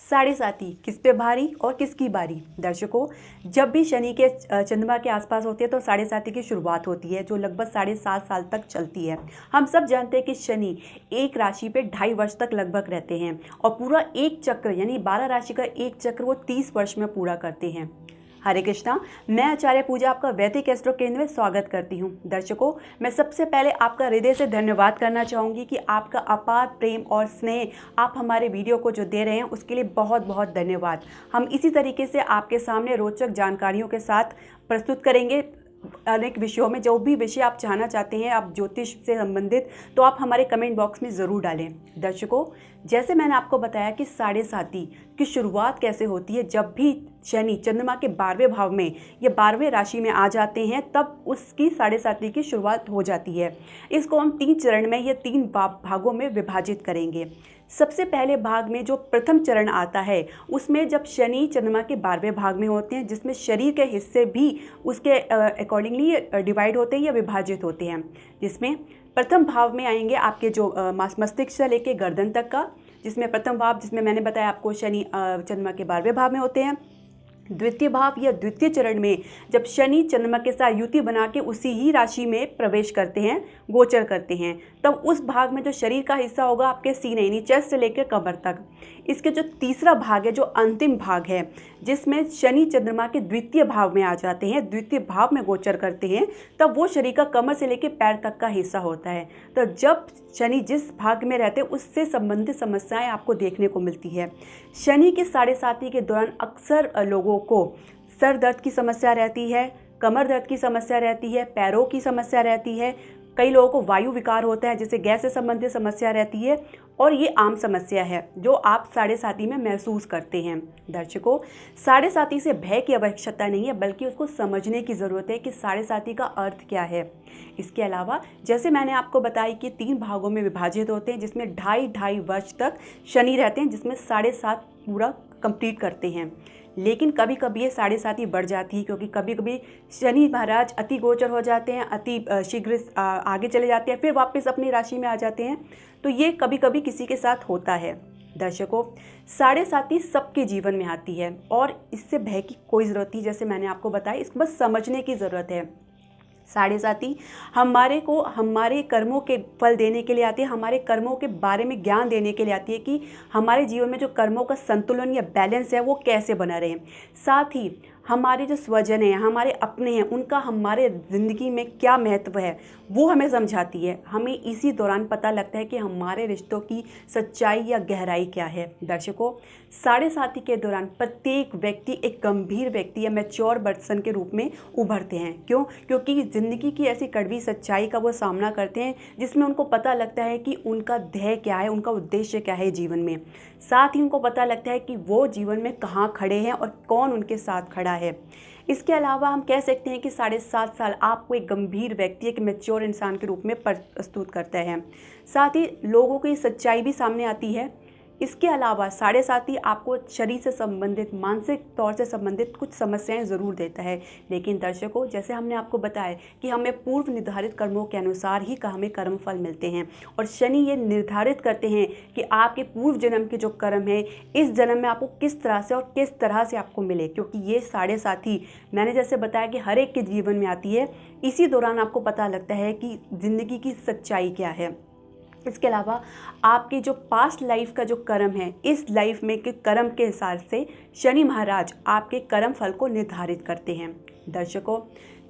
साढ़े साथी किस पे भारी और किसकी बारी। दर्शकों, जब भी शनि के चंद्रमा के आसपास होते हैं तो साढ़े साथी की शुरुआत होती है, जो लगभग 7.5 साल तक चलती है। हम सब जानते हैं कि शनि एक राशि पे 2.5 वर्ष तक लगभग रहते हैं और पूरा एक चक्र यानी 12 राशि का एक चक्र वो 30 वर्ष में पूरा करते हैं। हरे कृष्णा, मैं आचार्य पूजा आपका वैदिक एस्ट्रो केंद्र में स्वागत करती हूं। दर्शकों, मैं सबसे पहले आपका हृदय से धन्यवाद करना चाहूँगी कि आपका अपार प्रेम और स्नेह आप हमारे वीडियो को जो दे रहे हैं उसके लिए बहुत बहुत धन्यवाद। हम इसी तरीके से आपके सामने रोचक जानकारियों के साथ प्रस्तुत करेंगे अनेक विषयों में। जो भी विषय आप जानना चाहते हैं आप ज्योतिष से संबंधित, तो आप हमारे कमेंट बॉक्स में ज़रूर डालें। दर्शकों, जैसे मैंने आपको बताया कि साढ़े साथी की शुरुआत कैसे होती है, जब भी शनि चंद्रमा के 12वें भाव में या 12वें राशि में आ जाते हैं तब उसकी साढ़े साथी की शुरुआत हो जाती है। इसको हम 3 चरण में या 3 भागों में विभाजित करेंगे। सबसे पहले भाग में जो प्रथम चरण आता है उसमें जब शनि चंद्रमा के 12वें भाग में होते हैं, जिसमें शरीर के हिस्से भी उसके अकॉर्डिंगली डिवाइड होते हैं या विभाजित होते हैं। जिसमें प्रथम भाव में आएंगे आपके जो मस्तिष्क से लेके गर्दन तक का, जिसमें प्रथम भाव जिसमें मैंने बताया आपको शनि चंद्रमा के 12वें भाव में होते हैं। द्वितीय भाव या द्वितीय चरण में जब शनि चंद्रमा के साथ युति बना के उसी ही राशि में प्रवेश करते हैं, गोचर करते हैं, तब उस भाग में जो शरीर का हिस्सा होगा आपके सीने यानी चेस्ट से लेकर कमर तक। इसके जो तीसरा भाग है, जो अंतिम भाग है, जिसमें शनि चंद्रमा के द्वितीय भाव में आ जाते हैं, द्वितीय भाव में गोचर करते हैं, तब वो शरीर का कमर से लेकर पैर तक का हिस्सा होता है। तो जब शनि जिस भाग में रहते हैं उससे संबंधित समस्याएं आपको देखने को मिलती है। शनि के साढ़े साथी के दौरान अक्सर लोगों को सर दर्द की समस्या रहती है, कमर दर्द की समस्या रहती है, पैरों की समस्या रहती है, कई लोगों को वायु विकार होता है जिससे गैस से संबंधित समस्या रहती है, और ये आम समस्या है जो आप साढ़े साथी में महसूस करते हैं। दर्शकों, साढ़े साथी से भय की आवश्यकता नहीं है, बल्कि उसको समझने की ज़रूरत है कि साढ़े साथी का अर्थ क्या है। इसके अलावा जैसे मैंने आपको बताया कि 3 भागों में विभाजित होते हैं, जिसमें 2.5 वर्ष तक शनि रहते हैं, जिसमें 7.5 पूरा कंप्लीट करते हैं। लेकिन कभी कभी ये साढ़े साथी बढ़ जाती है, क्योंकि कभी कभी शनि महाराज अति गोचर हो जाते हैं, अति शीघ्र आगे चले जाते हैं, फिर वापस अपनी राशि में आ जाते हैं। तो ये कभी कभी किसी के साथ होता है। दर्शकों, साढ़े साथी सबके जीवन में आती है और इससे भय की कोई ज़रूरत नहीं। जैसे मैंने आपको बताया, इसको बस समझने की ज़रूरत है। साढ़े साथी हमारे कर्मों के फल देने के लिए आती है, हमारे कर्मों के बारे में ज्ञान देने के लिए आती है कि हमारे जीवन में जो कर्मों का संतुलन या बैलेंस है वो कैसे बना रहे। साथ ही हमारे जो स्वजन हैं, हमारे अपने हैं, उनका हमारे ज़िंदगी में क्या महत्व है वो हमें समझाती है। हमें इसी दौरान पता लगता है कि हमारे रिश्तों की सच्चाई या गहराई क्या है। दर्शकों, साढ़े साथी के दौरान प्रत्येक व्यक्ति एक गंभीर व्यक्ति या मैच्योर पर्सन के रूप में उभरते हैं। क्यों? क्योंकि ज़िंदगी की ऐसी कड़वी सच्चाई का वो सामना करते हैं जिसमें उनको पता लगता है कि उनका ध्येय क्या है, उनका उद्देश्य क्या है जीवन में। साथ ही उनको पता लगता है कि वो जीवन में कहाँ खड़े हैं और कौन उनके साथ खड़ा है। इसके अलावा हम कह सकते हैं कि 7.5 साल आपको एक गंभीर व्यक्ति, एक मैच्योर इंसान के रूप में प्रस्तुत करता है। साथ ही लोगों की सच्चाई भी सामने आती है। इसके अलावा साढ़े साथी आपको शरीर से संबंधित, मानसिक तौर से संबंधित कुछ समस्याएं ज़रूर देता है। लेकिन दर्शकों, जैसे हमने आपको बताया कि हमें पूर्व निर्धारित कर्मों के अनुसार ही हमें कर्म फल मिलते हैं, और शनि ये निर्धारित करते हैं कि आपके पूर्व जन्म के जो कर्म है इस जन्म में आपको किस तरह से और किस तरह से आपको मिले। क्योंकि ये साढ़े साथी मैंने जैसे बताया कि हर एक के जीवन में आती है, इसी दौरान आपको पता लगता है कि ज़िंदगी की सच्चाई क्या है। इसके अलावा आपकी जो पास्ट लाइफ का जो कर्म है, इस लाइफ में के कर्म के हिसाब से शनि महाराज आपके कर्म फल को निर्धारित करते हैं। दर्शकों,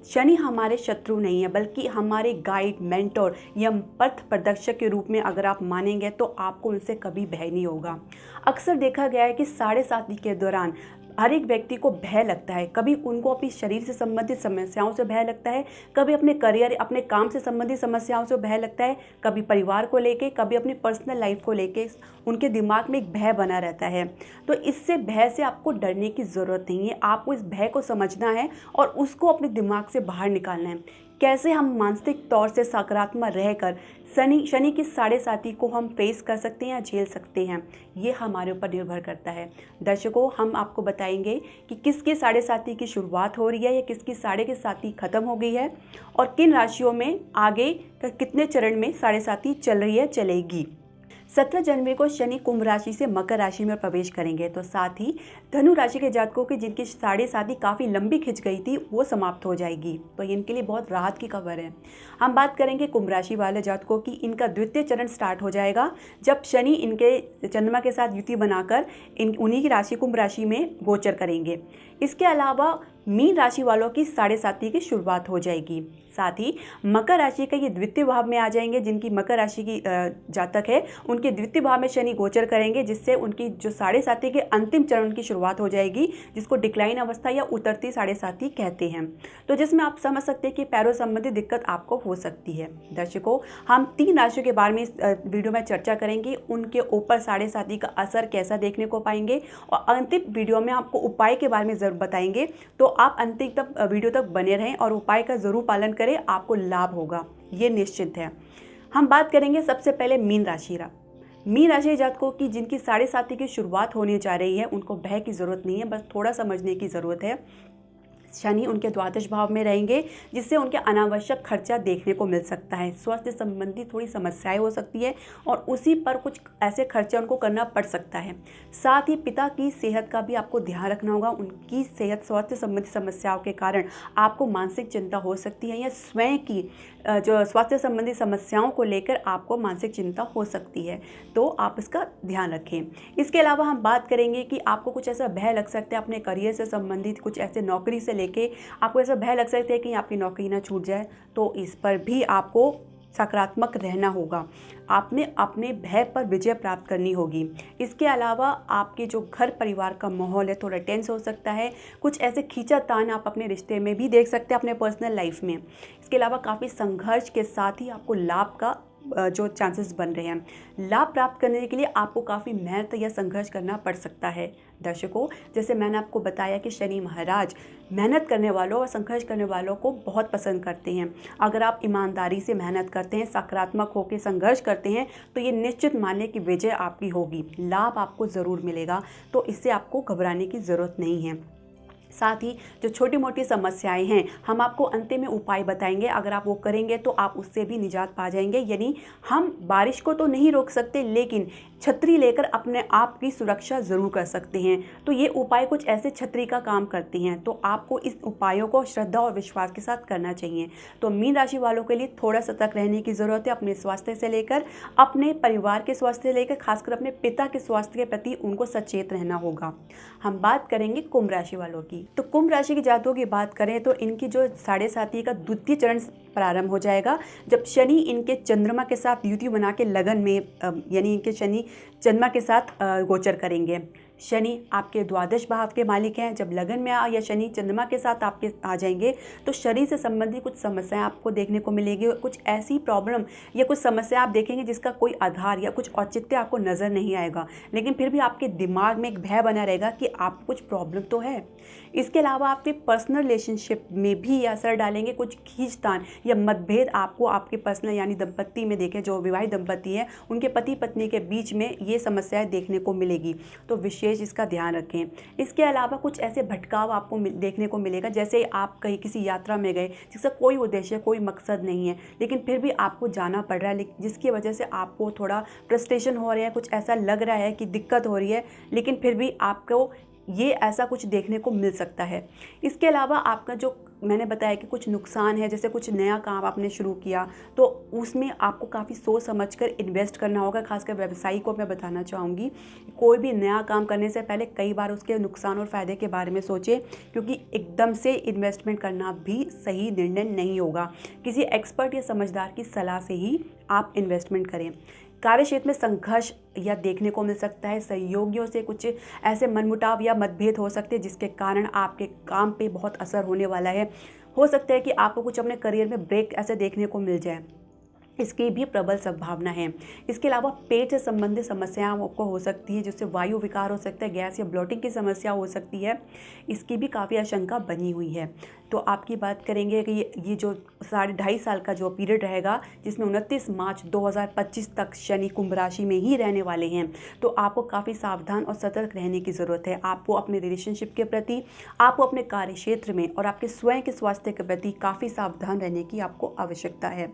शनि हमारे शत्रु नहीं है, बल्कि हमारे गाइड, मेंटोर या पथ प्रदर्शक के रूप में अगर आप मानेंगे तो आपको उनसे कभी भय नहीं होगा। अक्सर देखा गया है कि साढ़े साथी के दौरान हर एक व्यक्ति को भय लगता है। कभी उनको अपनी शरीर से संबंधित समस्याओं से भय लगता है, कभी अपने करियर, अपने काम से संबंधित समस्याओं से भय लगता है, कभी परिवार को लेके, कभी अपनी पर्सनल लाइफ को लेके उनके दिमाग में एक भय बना रहता है। तो इससे भय से आपको डरने की ज़रूरत नहीं है, आपको इस भय को समझना है और उसको अपने दिमाग से बाहर निकालना है। कैसे हम मानसिक तौर से सकारात्मक रहकर शनि की साढ़े साथी को हम फेस कर सकते हैं या झेल सकते हैं, ये हमारे ऊपर निर्भर करता है। दर्शकों, हम आपको बताएंगे कि किसकी साढ़े साथी की शुरुआत हो रही है या किसकी साढ़े की साथी खत्म हो गई है, और किन राशियों में आगे कितने चरण में साढ़े साथी चल रही है, चलेगी। 17 जनवरी को शनि कुंभ राशि से मकर राशि में प्रवेश करेंगे। तो साथ ही धनु राशि के जातकों की जिनकी साढ़े साथी काफ़ी लंबी खिंच गई थी वो समाप्त हो जाएगी। तो ये इनके लिए बहुत राहत की खबर है। हम बात करेंगे कुंभ राशि वाले जातकों की। इनका द्वितीय चरण स्टार्ट हो जाएगा जब शनि इनके चंद्रमा के साथ युति बनाकर उन्हीं की राशि कुंभ राशि में गोचर करेंगे। इसके अलावा मीन राशि वालों की साढ़े साथी की शुरुआत हो जाएगी। साथ ही मकर राशि का ये द्वितीय भाव में आ जाएंगे। जिनकी मकर राशि की जातक है उनके द्वितीय भाव में शनि गोचर करेंगे, जिससे उनकी जो साढ़े साथी के अंतिम चरण की शुरुआत हो जाएगी, जिसको डिक्लाइन अवस्था या उतरती साढ़े साथी कहते हैं। तो जिसमें आप समझ सकते हैं कि पैरों संबंधी दिक्कत आपको हो सकती है। दर्शकों, हम 3 राशियों के बारे में इस वीडियो में चर्चा करेंगे। उनके ऊपर साढ़े साथी का असर कैसा देखने को पाएंगे और अंतिम वीडियो में आपको उपाय के बारे में ज़रूर बताएंगे। तो आप अंतिम तक वीडियो तक बने रहें और उपाय का ज़रूर पालन करें, आपको लाभ होगा, ये निश्चित है। हम बात करेंगे सबसे पहले मीन राशि जातकों की जिनकी साढ़े साथी की शुरुआत होने जा रही है। उनको भय की ज़रूरत नहीं है, बस थोड़ा समझने की ज़रूरत है। शनि उनके द्वादश भाव में रहेंगे, जिससे उनके अनावश्यक खर्चा देखने को मिल सकता है। स्वास्थ्य संबंधी थोड़ी समस्याएं हो सकती है और उसी पर कुछ ऐसे खर्चे उनको करना पड़ सकता है। साथ ही पिता की सेहत का भी आपको ध्यान रखना होगा। उनकी सेहत स्वास्थ्य संबंधी समस्याओं के कारण आपको मानसिक चिंता हो सकती है या स्वयं की जो स्वास्थ्य संबंधी समस्याओं को लेकर आपको मानसिक चिंता हो सकती है, तो आप इसका ध्यान रखें। इसके अलावा हम बात करेंगे कि आपको कुछ ऐसा भय लग सकता है अपने करियर से संबंधित, कुछ ऐसे नौकरी से लेके आपको ऐसा भय लग सकता है कि आपकी नौकरी ना छूट जाए। तो इस पर भी आपको सकारात्मक रहना होगा। आपने अपने भय पर विजय प्राप्त करनी होगी। इसके अलावा आपके जो घर परिवार का माहौल है थोड़ा टेंस हो सकता है। कुछ ऐसे खींचातान आप अपने रिश्ते में भी देख सकते हैं, अपने पर्सनल लाइफ में। इसके अलावा काफ़ी संघर्ष के साथ ही आपको लाभ का जो चांसेस बन रहे हैं। लाभ प्राप्त करने के लिए आपको काफ़ी मेहनत या संघर्ष करना पड़ सकता है। दर्शकों, जैसे मैंने आपको बताया कि शनि महाराज मेहनत करने वालों और संघर्ष करने वालों को बहुत पसंद करते हैं। अगर आप ईमानदारी से मेहनत करते हैं, सकारात्मक होकर संघर्ष करते हैं, तो ये निश्चित मानिए कि विजय आपकी होगी, लाभ आपको ज़रूर मिलेगा। तो इससे आपको घबराने की ज़रूरत नहीं है। साथ ही जो छोटी मोटी समस्याएं हैं, हम आपको अंतिम में उपाय बताएंगे। अगर आप वो करेंगे तो आप उससे भी निजात पा जाएंगे। यानी हम बारिश को तो नहीं रोक सकते, लेकिन छतरी लेकर अपने आप की सुरक्षा ज़रूर कर सकते हैं। तो ये उपाय कुछ ऐसे छतरी का काम करते हैं। तो आपको इस उपायों को श्रद्धा और विश्वास के साथ करना चाहिए। तो मीन राशि वालों के लिए थोड़ा सतर्क रहने की ज़रूरत है। अपने स्वास्थ्य से लेकर अपने परिवार के स्वास्थ्य से लेकर खासकर अपने पिता के स्वास्थ्य के प्रति उनको सचेत रहना होगा। हम बात करेंगे कुंभ राशि वालों की। तो कुंभ राशि के जातकों की बात करें तो इनकी जो साढ़े साथी का द्वितीय चरण प्रारंभ हो जाएगा जब शनि इनके चंद्रमा के साथ युति बना के लगन में यानी इनके शनि चंद्रमा के साथ गोचर करेंगे। शनि आपके द्वादश भाव के मालिक हैं। जब लगन में या शनि चंद्रमा के साथ आपके आ जाएंगे तो शरीर से संबंधित कुछ समस्याएं आपको देखने को मिलेगी। कुछ ऐसी प्रॉब्लम या कुछ समस्या आप देखेंगे जिसका कोई आधार या कुछ औचित्य आपको नज़र नहीं आएगा, लेकिन फिर भी आपके दिमाग में एक भय बना रहेगा कि आपको कुछ प्रॉब्लम तो है। इसके अलावा आपके पर्सनल रिलेशनशिप में भी असर डालेंगे। कुछ खींचतान या मतभेद आपको आपके पर्सनल यानी दंपत्ति में देखें, जो विवाहित दंपत्ति है उनके पति पत्नी के बीच में ये समस्याएं देखने को मिलेगी। तो विशेष इसका ध्यान रखें। इसके अलावा कुछ ऐसे भटकाव आपको देखने को मिलेगा, जैसे आप कहीं किसी यात्रा में गए जिसका कोई उद्देश्य कोई मकसद नहीं है, लेकिन फिर भी आपको जाना पड़ रहा है, जिसकी वजह से आपको थोड़ा फ्रस्ट्रेशन हो रहा है, कुछ ऐसा लग रहा है कि दिक्कत हो रही है, लेकिन फिर भी आपको ये ऐसा कुछ देखने को मिल सकता है। इसके अलावा आपका जो मैंने बताया कि कुछ नुकसान है, जैसे कुछ नया काम आपने शुरू किया तो उसमें आपको काफ़ी सोच समझकर इन्वेस्ट करना होगा। खासकर व्यवसायी को मैं बताना चाहूँगी, कोई भी नया काम करने से पहले कई बार उसके नुकसान और फ़ायदे के बारे में सोचें, क्योंकि एकदम से इन्वेस्टमेंट करना भी सही निर्णय नहीं होगा। किसी एक्सपर्ट या समझदार की सलाह से ही आप इन्वेस्टमेंट करें। कार्य क्षेत्र में संघर्ष या देखने को मिल सकता है। सहयोगियों से कुछ ऐसे मनमुटाव या मतभेद हो सकते हैं जिसके कारण आपके काम पे बहुत असर होने वाला है। हो सकता है कि आपको कुछ अपने करियर में ब्रेक ऐसे देखने को मिल जाए, इसकी भी प्रबल संभावना है। इसके अलावा पेट से संबंधित समस्याएं आपको हो सकती है, जिससे वायु विकार हो सकता है, गैस या ब्लोटिंग की समस्या हो सकती है, इसकी भी काफ़ी आशंका बनी हुई है। तो आपकी बात करेंगे कि ये जो 2.5 साल का जो पीरियड रहेगा, जिसमें 29 मार्च 2025 तक शनि कुंभ राशि में ही रहने वाले हैं, तो आपको काफ़ी सावधान और सतर्क रहने की ज़रूरत है। आपको अपने रिलेशनशिप के प्रति, आपको अपने कार्य क्षेत्र में और आपके स्वयं के स्वास्थ्य के प्रति काफ़ी सावधान रहने की आपको आवश्यकता है।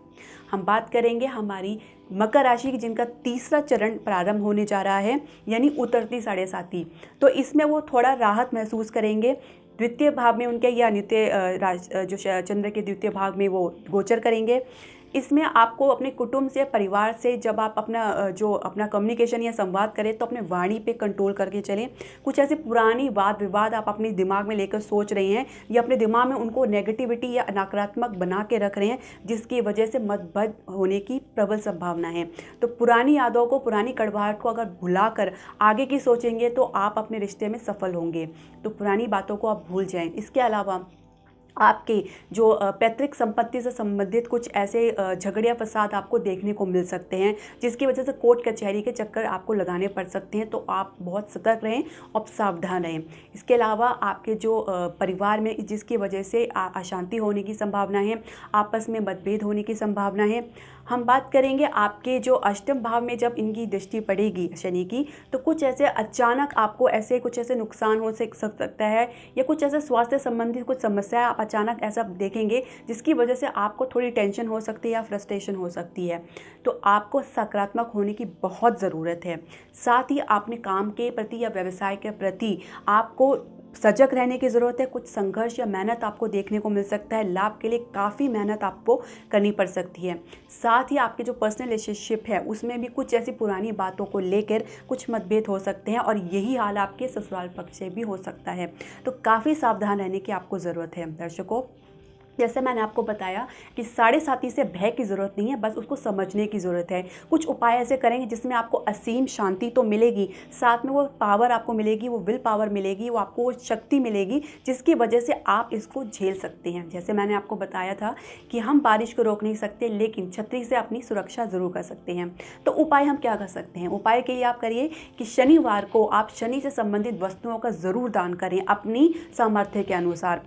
हम बात करेंगे हमारी मकर राशि की, जिनका तीसरा चरण प्रारंभ होने जा रहा है, यानी उतरती साढ़े साती। तो इसमें वो थोड़ा राहत महसूस करेंगे। द्वितीय भाव में उनके या नित्य जो चंद्र के द्वितीय भाग में वो गोचर करेंगे। इसमें आपको अपने कुटुंब से, परिवार से जब आप अपना कम्युनिकेशन या संवाद करें तो अपने वाणी पे कंट्रोल करके चलें। कुछ ऐसे पुरानी वाद विवाद आप अपने दिमाग में लेकर सोच रहे हैं या अपने दिमाग में उनको नेगेटिविटी या नकारात्मक बना के रख रहे हैं, जिसकी वजह से मतभेद होने की प्रबल संभावना है। तो पुरानी यादों को, पुरानी कड़वाहट को अगर भुलाकर आगे की सोचेंगे तो आप अपने रिश्ते में सफल होंगे। तो पुरानी बातों को आप भूल जाएं। इसके अलावा आपके जो पैतृक संपत्ति से संबंधित कुछ ऐसे झगड़े या फसाद आपको देखने को मिल सकते हैं, जिसकी वजह से कोर्ट कचहरी के चक्कर आपको लगाने पड़ सकते हैं। तो आप बहुत सतर्क रहें और सावधान रहें। इसके अलावा आपके जो परिवार में जिसकी वजह से अशांति होने की संभावना है, आपस में मतभेद होने की संभावना है। हम बात करेंगे आपके जो अष्टम भाव में जब इनकी दृष्टि पड़ेगी शनि की, तो कुछ ऐसे अचानक आपको कुछ ऐसे नुकसान हो सकता है, या कुछ ऐसे स्वास्थ्य संबंधित कुछ समस्या आप अचानक ऐसा देखेंगे जिसकी वजह से आपको थोड़ी टेंशन हो सकती है या फ्रस्ट्रेशन हो सकती है। तो आपको सकारात्मक होने की बहुत ज़रूरत है। साथ ही अपने काम के प्रति या व्यवसाय के प्रति आपको सजग रहने की ज़रूरत है। कुछ संघर्ष या मेहनत आपको देखने को मिल सकता है। लाभ के लिए काफ़ी मेहनत आपको करनी पड़ सकती है। साथ ही आपके जो पर्सनल रिलेशनशिप है उसमें भी कुछ ऐसी पुरानी बातों को लेकर कुछ मतभेद हो सकते हैं, और यही हाल आपके ससुराल पक्ष से भी हो सकता है। तो काफ़ी सावधान रहने की आपको ज़रूरत है। दर्शकों, जैसे मैंने आपको बताया कि साढ़े साती से भय की ज़रूरत नहीं है, बस उसको समझने की ज़रूरत है। कुछ उपाय ऐसे करेंगे जिसमें आपको असीम शांति तो मिलेगी, साथ में वो पावर आपको मिलेगी, वो विल पावर मिलेगी, वो आपको वो शक्ति मिलेगी जिसकी वजह से आप इसको झेल सकते हैं। जैसे मैंने आपको बताया था कि हम बारिश को रोक नहीं सकते, लेकिन छतरी से अपनी सुरक्षा ज़रूर कर सकते हैं। तो उपाय हम क्या कर सकते हैं? उपाय के लिए आप करिए कि शनिवार को आप शनि से संबंधित वस्तुओं का ज़रूर दान करें अपनी सामर्थ्य के अनुसार।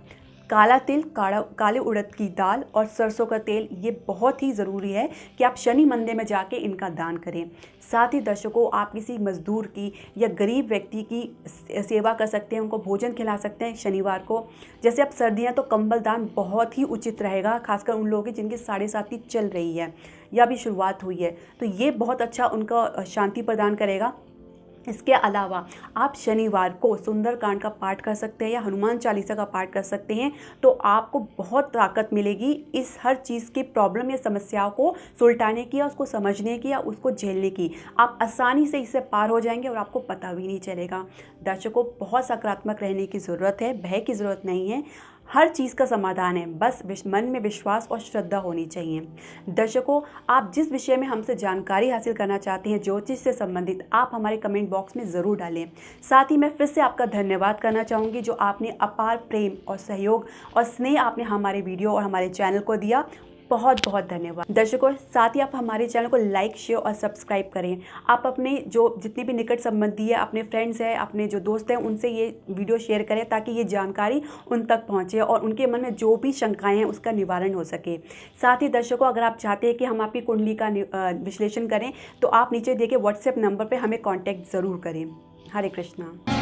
काला तिल, काले उड़द की दाल और सरसों का तेल, ये बहुत ही ज़रूरी है कि आप शनि मंदिर में जाके इनका दान करें। साथ ही दर्शकों, आप किसी मज़दूर की या गरीब व्यक्ति की सेवा कर सकते हैं, उनको भोजन खिला सकते हैं शनिवार को। जैसे अब सर्दियाँ, तो कंबल दान बहुत ही उचित रहेगा, खासकर उन लोगों की जिनकी साढ़े साती चल रही है या अभी शुरुआत हुई है। तो ये बहुत अच्छा उनका शांति प्रदान करेगा। इसके अलावा आप शनिवार को सुंदरकांड का पाठ कर सकते हैं या हनुमान चालीसा का पाठ कर सकते हैं। तो आपको बहुत ताकत मिलेगी इस हर चीज़ की प्रॉब्लम या समस्याओं को सुलटाने की या उसको समझने की या उसको झेलने की। आप आसानी से इससे पार हो जाएंगे और आपको पता भी नहीं चलेगा। दर्शकों, बहुत सकारात्मक रहने की ज़रूरत है, भय की ज़रूरत नहीं है। हर चीज़ का समाधान है, बस मन में विश्वास और श्रद्धा होनी चाहिए। दर्शकों, आप जिस विषय में हमसे जानकारी हासिल करना चाहते हैं ज्योतिष से संबंधित, आप हमारे कमेंट बॉक्स में ज़रूर डालें। साथ ही मैं फिर से आपका धन्यवाद करना चाहूँगी, जो आपने अपार प्रेम और सहयोग और स्नेह आपने हमारे वीडियो और हमारे चैनल को दिया। बहुत बहुत धन्यवाद। दर्शकों, साथ ही आप हमारे चैनल को लाइक, शेयर और सब्सक्राइब करें। आप अपने जो जितनी भी निकट संबंधी है, अपने फ्रेंड्स हैं, अपने जो दोस्त हैं, उनसे ये वीडियो शेयर करें ताकि ये जानकारी उन तक पहुंचे और उनके मन में जो भी शंकाएं हैं उसका निवारण हो सके। साथ ही दर्शकों, अगर आप चाहते हैं कि हम आपकी कुंडली का विश्लेषण करें, तो आप नीचे दिए गए व्हाट्सएप नंबर पर हमें कॉन्टैक्ट ज़रूर करें। हरे कृष्णा।